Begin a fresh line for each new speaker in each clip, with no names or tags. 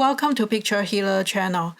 Welcome to Picture Healer channel.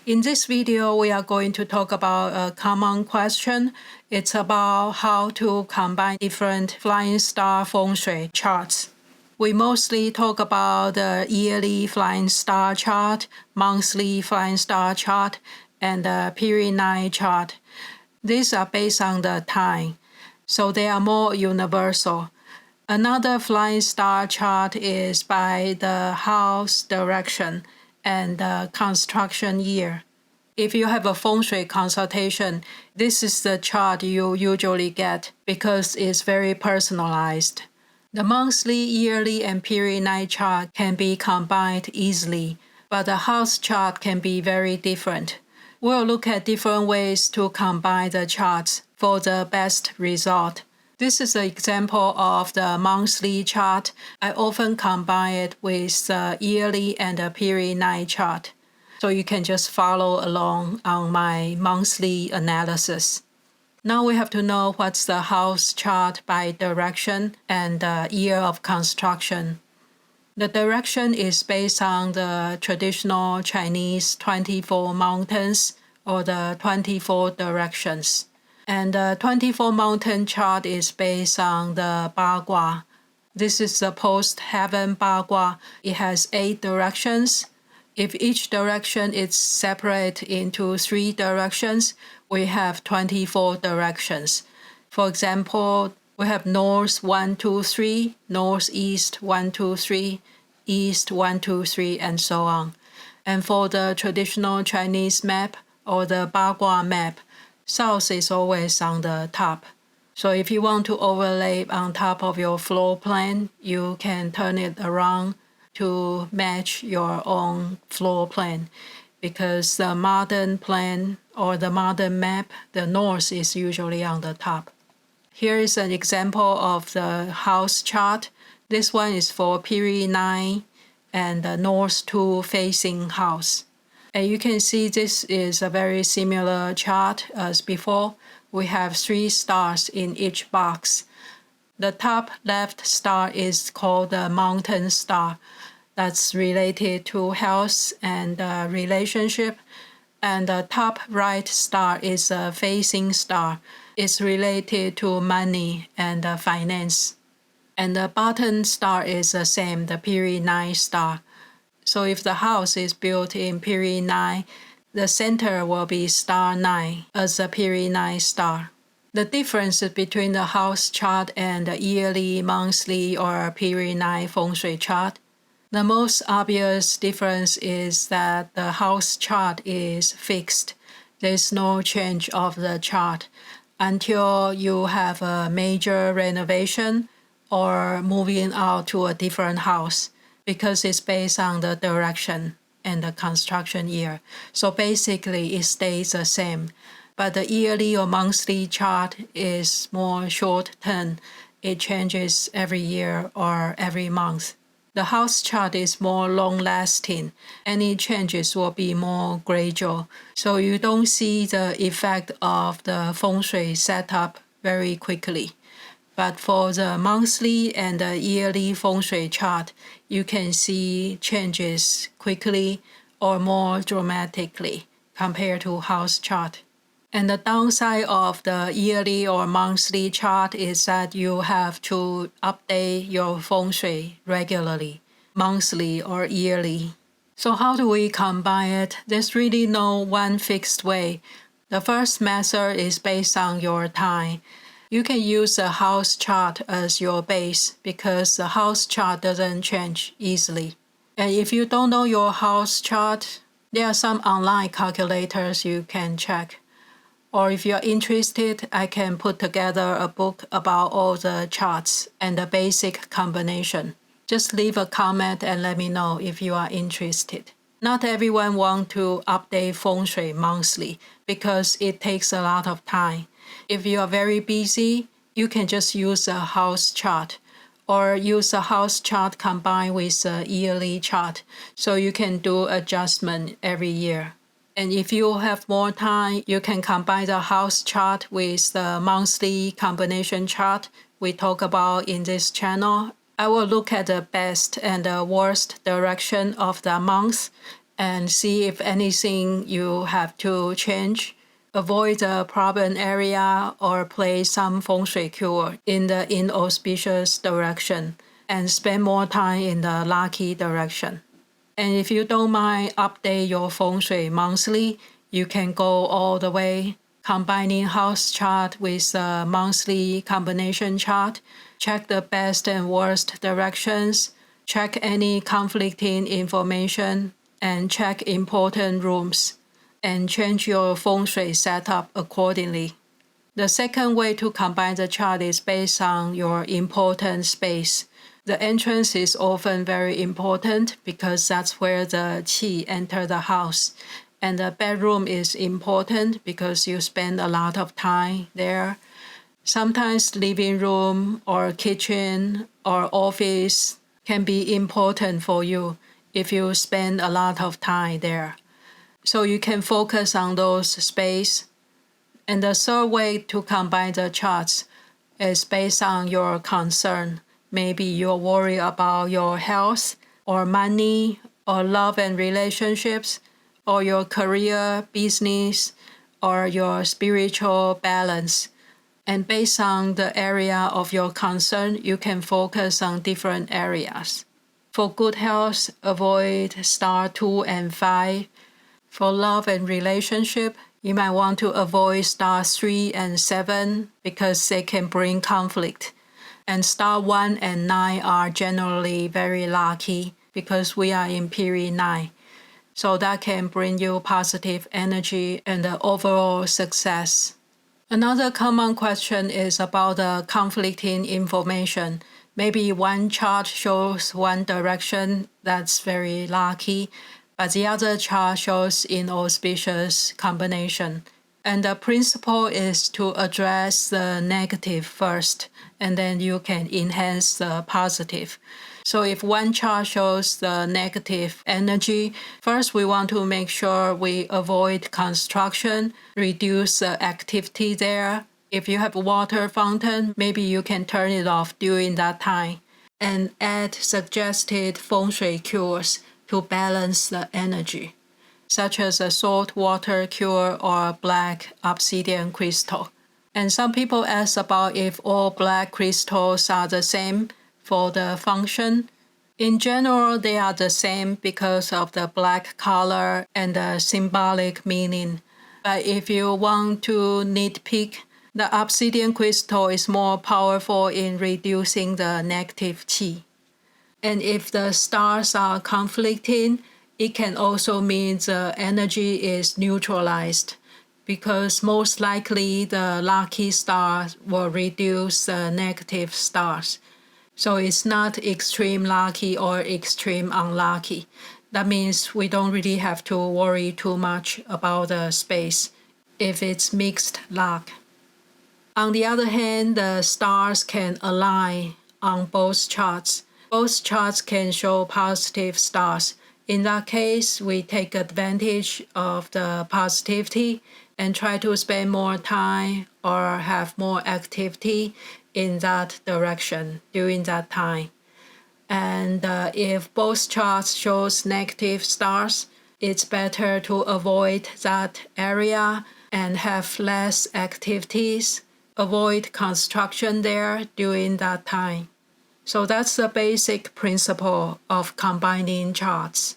In this video, we are going to talk about a common question. It's about how to combine different flying star Feng Shui charts. We mostly talk about the yearly flying star chart, monthly flying star chart, and the period 9 chart. These are based on the time, so they are more universal. Another flying star chart is by the house direction and the construction year. If you have a Feng Shui consultation, this is the chart you usually get because it's very personalized. The monthly, yearly, and period 9 chart can be combined easily, but the house chart can be very different. We'll look at different ways to combine the charts for the best result. This is an example of the monthly chart. I often combine it with the yearly and the period 9 chart. So you can just follow along on my monthly analysis. Now we have to know what's the house chart by direction and the year of construction. The direction is based on the traditional Chinese 24 mountains or the 24 directions. And the 24 mountain chart is based on the Ba Gua. This is the post-heaven Ba Gua. It has 8 directions. If each direction is separate into 3 directions, we have 24 directions. For example, we have north 1, 2, 3, northeast 1, 2, 3, east 1, 2, 3, and so on. And for the traditional Chinese map or the Ba Gua map, south is always on the top. So if you want to overlay on top of your floor plan, you can turn it around to match your own floor plan. Because the modern plan or the modern map, the north is usually on the top. Here is an example of the house chart. This one is for period 9 and the north 2 facing house. And you can see this is a very similar chart as before. We have 3 stars in each box. The top left star is called the mountain star. That's related to health and relationship. And the top right star is a facing star. It's related to money and finance. And the bottom star is the same, the period 9 star. So if the house is built in period 9, the center will be star 9 as a period 9 star. The difference between the house chart and the yearly, monthly, or period 9 Feng Shui chart, the most obvious difference is that the house chart is fixed. There's no change of the chart until you have a major renovation or moving out to a different house, because it's based on the direction and the construction year. So basically it stays the same. But the yearly or monthly chart is more short term. It changes every year or every month. The house chart is more long lasting. Any changes will be more gradual. So you don't see the effect of the Feng Shui setup very quickly. But for the monthly and the yearly Feng Shui chart, you can see changes quickly or more dramatically compared to house chart. And the downside of the yearly or monthly chart is that you have to update your Feng Shui regularly, monthly or yearly. So how do we combine it? There's really no one fixed way. The first method is based on your time. You can use a house chart as your base because the house chart doesn't change easily. And if you don't know your house chart, there are some online calculators you can check. Or if you're interested, I can put together a book about all the charts and the basic combination. Just leave a comment and let me know if you are interested. Not everyone wants to update Feng Shui monthly because it takes a lot of time. If you are very busy, you can just use a house chart or use a house chart combined with a yearly chart so you can do adjustment every year. And if you have more time, you can combine the house chart with the monthly combination chart we talk about in this channel. I will look at the best and the worst direction of the month and see if anything you have to change. Avoid the problem area or play some Feng Shui cure in the inauspicious direction and spend more time in the lucky direction. And if you don't mind update your Feng Shui monthly, you can go all the way, combining house chart with a monthly combination chart, check the best and worst directions, check any conflicting information, and check important rooms, and change your Feng Shui setup accordingly. The second way to combine the chart is based on your important space. The entrance is often very important because that's where the qi enter the house. And the bedroom is important because you spend a lot of time there. Sometimes living room or kitchen or office can be important for you if you spend a lot of time there. So you can focus on those space. And the third way to combine the charts is based on your concern. Maybe you're worried about your health or money or love and relationships or your career, business, or your spiritual balance. And based on the area of your concern, you can focus on different areas. For good health, avoid star 2 and 5. For love and relationship, you might want to avoid star 3 and 7 because they can bring conflict. And star 1 and 9 are generally very lucky because we are in period 9. So that can bring you positive energy and the overall success. Another common question is about the conflicting information. Maybe one chart shows one direction that's very lucky, but the other chart shows inauspicious combination. And the principle is to address the negative first, and then you can enhance the positive. So if one chart shows the negative energy, first we want to make sure we avoid construction, reduce the activity there. If you have a water fountain, maybe you can turn it off during that time and add suggested Feng Shui cures to balance the energy, such as a salt water cure or black obsidian crystal. And some people ask about if all black crystals are the same for the function. In general, they are the same because of the black color and the symbolic meaning. But if you want to nitpick, the obsidian crystal is more powerful in reducing the negative qi. And if the stars are conflicting, it can also mean the energy is neutralized because most likely the lucky stars will reduce the negative stars. So it's not extreme lucky or extreme unlucky. That means we don't really have to worry too much about the space if it's mixed luck. On the other hand, the stars can align on both charts. Both charts can show positive stars. In that case, we take advantage of the positivity and try to spend more time or have more activity in that direction during that time. And if both charts shows negative stars, it's better to avoid that area and have less activities, avoid construction there during that time. So that's the basic principle of combining charts.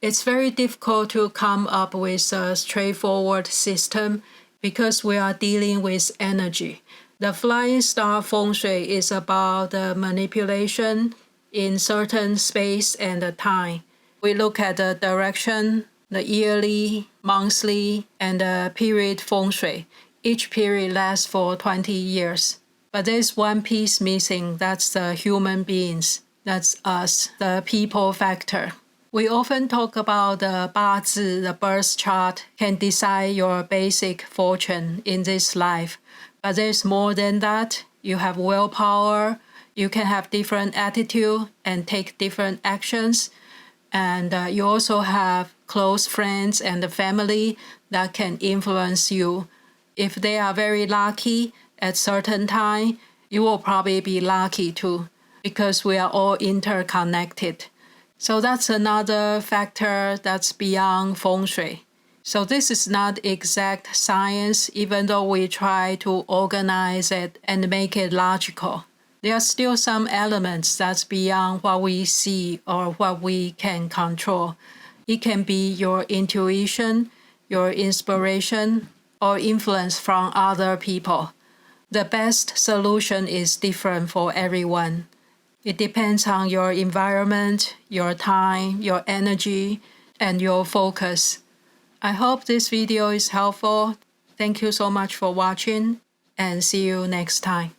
It's very difficult to come up with a straightforward system because we are dealing with energy. The flying star Feng Shui is about the manipulation in certain space and time. We look at the direction, the yearly, monthly, and the period Feng Shui. Each period lasts for 20 years. But there's one piece missing, that's the human beings. That's us, the people factor. We often talk about the 八字, the birth chart, can decide your basic fortune in this life. But there's more than that. You have willpower, you can have different attitude and take different actions. And you also have close friends and the family that can influence you. If they are very lucky at certain time, you will probably be lucky too. because we are all interconnected. So that's another factor that's beyond Feng Shui. So this is not exact science, even though we try to organize it and make it logical. There are still some elements that's beyond what we see or what we can control. It can be your intuition, your inspiration, or influence from other people. The best solution is different for everyone. It depends on your environment, your time, your energy, and your focus. I hope this video is helpful. Thank you so much for watching, and see you next time.